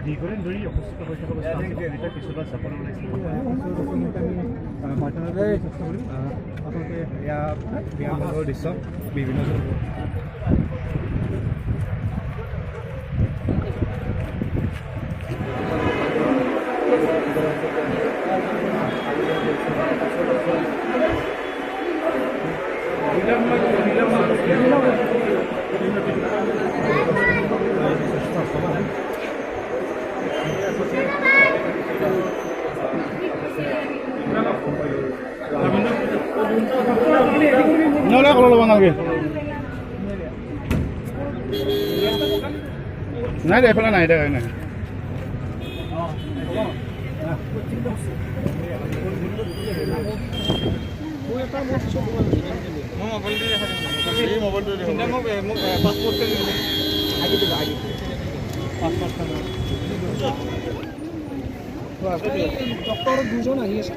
দীৰ্ঘদিন ধৰি অসুস্থ হৈ থকা অৱস্থাত এতিয়া কিছুমান চাপৰ ওলাইছে চেষ্টা কৰিম আপোনালোকে এয়া বিমানবন্দৰৰ দৃশ্য বিভিন্ন নহ'লে ক'ব ল'ব নালাগে নাই দে এইফালে নাই দে নাই ডক্টৰ দুজন আহি আছে